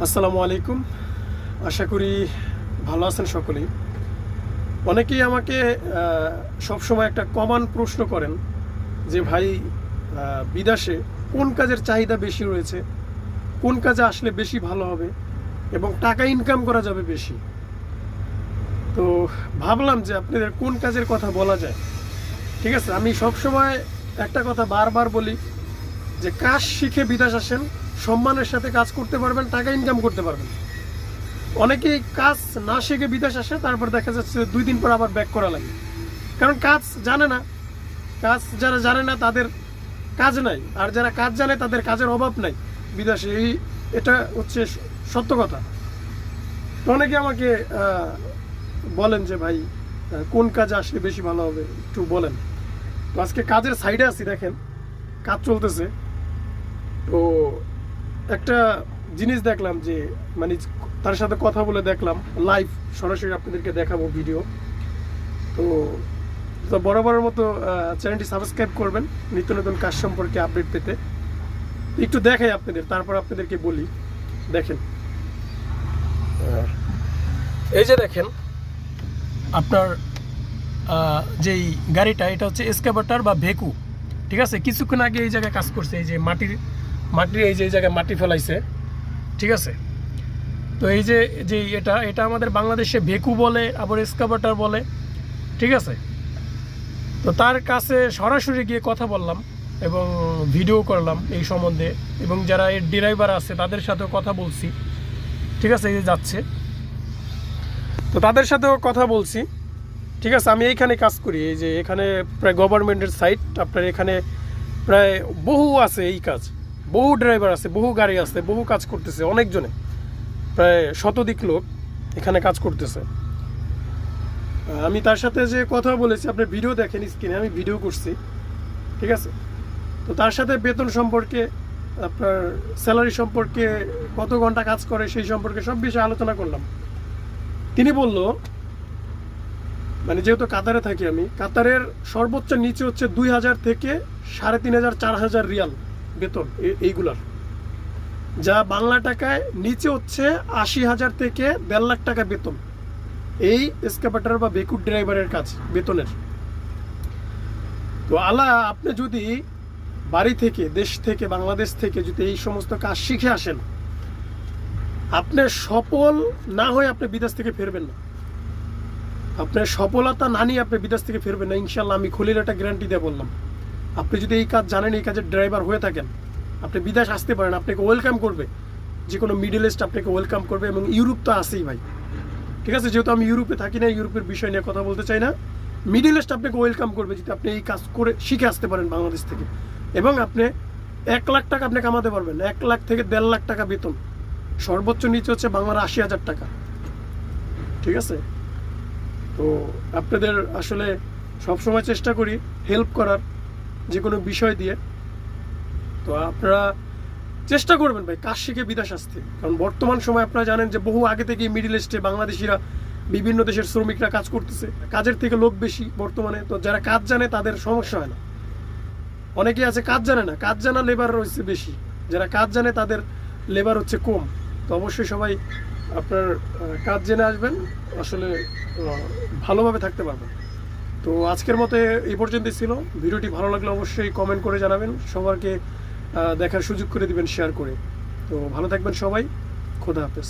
আসসালামু আলাইকুম। আশা করি ভালো আছেন সকলেই। অনেকেই আমাকে সবসময় একটা কমন প্রশ্ন করেন যে ভাই, বিদেশে কোন কাজের চাহিদা বেশি রয়েছে, কোন কাজে আসলে বেশি ভালো হবে এবং টাকা ইনকাম করা যাবে বেশি। তো ভাবলাম যে আপনাদের কোন কাজের কথা বলা যায়। ঠিক আছে, আমি সবসময় একটা কথা বারবার বলি যে কাজ শিখে বিদেশ আসেন, সম্মানের সাথে কাজ করতে পারবেন, টাকা ইনকাম করতে পারবেন। অনেকেই কাজ না শিখে বিদেশ আসে, তারপর দেখা যাচ্ছে 2 দিন পর আবার ব্যাক করা লাগে, কারণ কাজ জানে না। কাজ যারা জানে না তাদের কাজ নাই, আর যারা কাজ জানে তাদের কাজের অভাব নাই বিদেশে। এটা হচ্ছে সত্য কথা। তো অনেকে আমাকে বলেন যে ভাই, কোন কাজে আসলে বেশি ভালো হবে একটু বলেন। তো আজকে কাজের সাইডে আছি, দেখেন কাজ চলতেছে। তো একটা জিনিস দেখলাম যে মানে তার সাথে কথা বলে দেখলাম, লাইভ সরাসরি আপনাদেরকে দেখাবো ভিডিও। তো তো বরাবরের মতো চ্যানেলটি সাবস্ক্রাইব করবেন নিত্য নতুন কাজ সম্পর্কে আপডেট পেতে। একটু দেখাই আপনাদের, তারপর আপনাদেরকে বলি। দেখেন, এই যে দেখেন আপনার যেই গাড়িটা, এটা হচ্ছে এক্সকাভেটর বা ভেকু। ঠিক আছে, কিছুক্ষণ আগে এই জায়গায় কাজ করছে। এই যে মাটির এই যে এই জায়গায় মাটি ফেলাইছে। ঠিক আছে, তো এই যে যে এটা আমাদের বাংলাদেশে ভেকু বলে, আবার এক্সকাভেটর বলে। ঠিক আছে, তো তার কাছে সরাসরি গিয়ে কথা বললাম এবং ভিডিও করলাম এই সম্বন্ধে, এবং যারা এর ড্রাইভার আছে তাদের সাথেও কথা বলছি। ঠিক আছে, এই যে যাচ্ছে, তো তাদের সাথেও কথা বলছি। ঠিক আছে, আমি এইখানে কাজ করি। এই যে এখানে প্রায় গভর্নমেন্টের সাইট, আপনার এখানে প্রায় বহু আছে এই কাজ, বহু ড্রাইভার আছে, বহু গাড়ি আছে, বহু কাজ করতেছে অনেকজনে, প্রায় শতাধিক লোক এখানে কাজ করতেছে। আমি তার সাথে যে কথা বলেছি, আপনার ভিডিও দেখেন স্ক্রিনে, আমি ভিডিও করছি। ঠিক আছে, তো তার সাথে বেতন সম্পর্কে, আপনার স্যালারি সম্পর্কে, কত ঘন্টা কাজ করে সেই সম্পর্কে সব বিষয়ে আলোচনা করলাম। তিনি বলল, মানে যেহেতু কাতারে থাকি আমি, কাতারের সর্বোচ্চ নিচে হচ্ছে 2000 থেকে 3500 4000 রিয়াল বেতন এইগুলার, যা বাংলা টাকায় নিচে হচ্ছে 80,000 থেকে 1.5 লাখ টাকা বেতন এই এক্সকাভেটর বা বেকুর ড্রাইভারের কাজ বেতনের। তো আপনি যদি বাড়ি থেকে, দেশ থেকে, বাংলাদেশ থেকে যদি এই সমস্ত কাজ শিখে আসেন, আপনি সফল না হয়ে আপনি বিদেশ থেকে ফিরবেন না। আপনার সফলতা না নিয়ে আপনি বিদেশ থেকে ফিরবেন না ইনশাল্লাহ। আমি খলিল একটা গ্যারান্টি দিয়ে বললাম। আপনি যদি এই কাজ জানেন, এই কাজের ড্রাইভার হয়ে থাকেন, আপনি বিদেশ আসতে পারেন, আপনাকে ওয়েলকাম করবে যে কোনো মিডল ইস্ট, আপনাকে ওয়েলকাম করবে। এবং ইউরোপ তো আসেই ভাই। ঠিক আছে, যেহেতু আমি ইউরোপে থাকি না, ইউরোপের বিষয় নিয়ে কথা বলতে চাই না। মিডল ইস্ট আপনাকে ওয়েলকাম করবে যদি আপনি এই কাজ করে শিখে আসতে পারেন বাংলাদেশ থেকে। এবং আপনি 1 লাখ টাকা আপনি কামাতে পারবেন, 1 লাখ থেকে 1.5 লাখ টাকা বেতন। সর্বোচ্চ নিচে হচ্ছে বাংলার 80,000 টাকা। ঠিক আছে, তো আপনাদের আসলে সবসময় চেষ্টা করি হেল্প করার যে কোনো বিষয় দিয়ে। তো আপনারা চেষ্টা করবেন ভাই কাজ শিখে বিদেশ আসতে, কারণ বর্তমান সময় আপনারা জানেন যে বহু আগে থেকে মিডল ইস্টে বাংলাদেশিরা, বিভিন্ন দেশের শ্রমিকরা কাজ করতেছে। কাজের থেকে লোক বেশি বর্তমানে। তো যারা কাজ জানে তাদের সমস্যা হয় না। অনেকেই আছে কাজ জানে না, কাজ জানা লেবার রয়েছে বেশি, যারা কাজ জানে তাদের লেবার হচ্ছে কম। তো অবশ্যই সবাই আপনার কাজ জেনে আসবেন, আসলে ভালোভাবে থাকতে পারবেন। তো আজকের মতো এই পর্যন্তই ছিল। ভিডিওটি ভালো লাগলে অবশ্যই কমেন্ট করে জানাবেন, সবাইকে দেখার সুযোগ করে দিবেন শেয়ার করে। তো ভালো থাকবেন সবাই, খোদা হাফেজ।